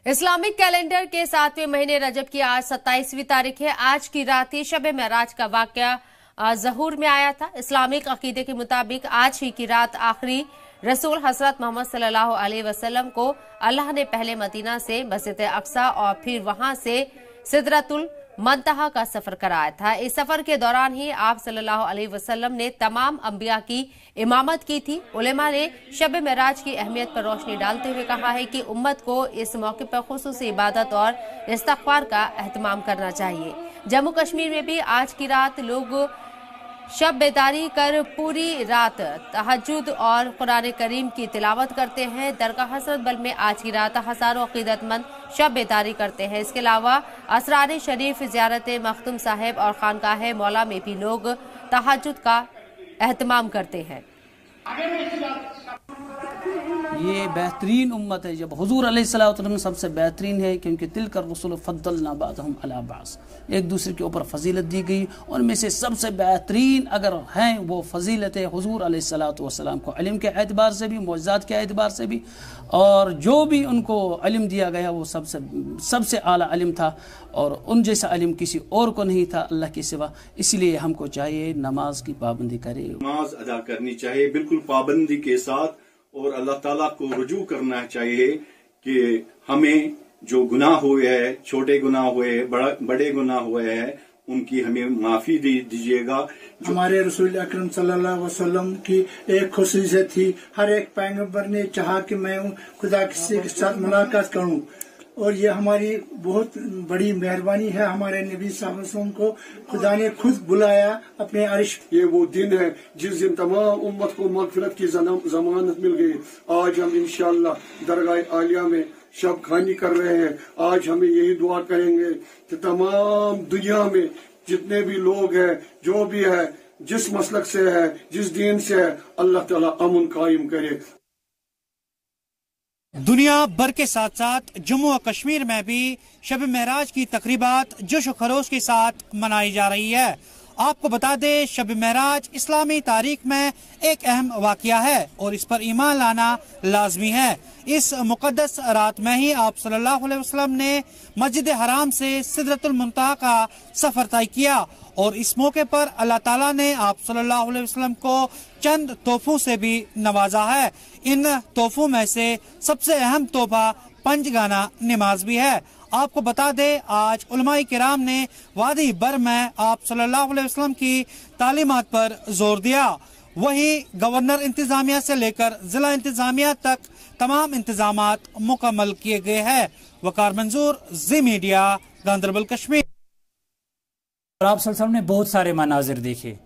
Islamic calendar के 7वें महीने रजब की आज 27वीं तारीख है। आज की रात ही शब महराज का वाकया ज़हूर में आया था। इस्लामिक अकीदे के मुताबिक आज ही की रात आखिरी रसूल हजरत मोहम्मद सल्लल्लाहु अलैहि वसल्लम को अल्लाह ने पहले मदीना से मस्जिद अक्सा और फिर वहां से सिदरतुल मंतहा का सफर कराया था। इस सफर के दौरान ही आप सल्लल्लाहु अलैहि वसल्लम ने तमाम अंबिया की इमामत की थी। उलेमा ने शब महराज की अहमियत पर रोशनी डालते हुए कहा है कि उम्मत को इस मौके पर खुसूसी इबादत और इस्तग़फ़ार का एहतमाम करना चाहिए। जम्मू कश्मीर में भी आज की रात लोग शब बेदारी कर पूरी रात तहज्जुद और कुरान करीम की तिलावत करते हैं। दरगाह हज़रत बल में आज की रात हजारों अकीदतमंद शब बेदारी करते हैं। इसके अलावा असरार शरीफ, ज़ियारत मखदूम साहिब और खानकाह मौला में भी लोग तहज्जुद का एहतमाम करते हैं। ये बेहतरीन उम्मत है जब हुजूर अलैहिस्सलाम सबसे बेहतरीन है, क्योंकि तिलकर रसूल फद्दलना बादहुम अला बास, एक दूसरे के ऊपर फजीलत दी गई। उनमें से सबसे बेहतरीन अगर हैं वो फजीलत है हुजूर अलैहिस्सलाम को, इल्म के एतबार से भी, मुअज्ज़ात के एतबार से भी, और जो भी उनको इल्म दिया गया वो सबसे आला इल्म था और उन जैसा इल्म किसी और को नहीं था अल्लाह के सिवा। इसलिए हमको चाहिए नमाज की पाबंदी करें, नमाज अदा करनी चाहिए बिल्कुल पाबंदी के साथ, और अल्लाह ताला को रुजू करना चाहिए कि हमें जो गुनाह हुए हैं, छोटे गुनाह हुए, बड़े गुनाह हुए हैं, उनकी हमें माफी दीजिएगा। हमारे रसूल अकरम सल्लल्लाहु अलैहि वसल्लम की एक खुसूसियत थी, हर एक पैगंबर ने चाहा कि मैं खुदा के साथ मुलाकात करूं, और ये हमारी बहुत बड़ी मेहरबानी है। हमारे नबी सल्लल्लाहु अलैहि वसल्लम को खुदा ने खुद बुलाया अपने अर्श। ये वो दिन है जिस दिन तमाम उम्मत को मग़फ़िरत की ज़मानत मिल गई। आज हम इंशाअल्लाह दरगाह आलिया में शब खानी कर रहे हैं। आज हमें यही दुआ करेंगे कि तमाम दुनिया में जितने भी लोग हैं, जो भी है, जिस मसलक से है, जिस दीन से है, अल्लाह ताला अमन कायम करे। दुनिया भर के साथ साथ जम्मू और कश्मीर में भी शब महराज की तकरीबात जोश व खरोश के साथ मनाई जा रही है। आपको बता दें, शब महराज इस्लामी तारीख में एक अहम वाक़या है और इस पर ईमान लाना लाजमी है। इस मुक़द्दस रात में ही आप सल्लल्लाहु अलैहि वसल्लम ने मस्जिद हराम से सिदरतुल मुंतहा का सफ़र तय किया और इस मौके पर अल्लाह ताला ने आप सल्लल्लाहु अलैहि वसल्लम को चंद तोहफों से भी नवाजा है। इन तोहफों में से सबसे अहम तोहफा पंजगाना नमाज भी है। आपको बता दें, आज उलमाए किराम ने वादी बर में आप सल्लल्लाहु अलैहि वसल्लम की तालीमात पर जोर दिया। वही गवर्नर इंतजामिया से लेकर जिला इंतजामिया तक तमाम इंतजामात मुकम्मल किए गए हैं। वकार मंजूर, ज़ी मीडिया, गांदरबल, कश्मीर। आप सल्लल्लाहु अलैहि वसल्लम ने बहुत सारे मनाजिर देखे,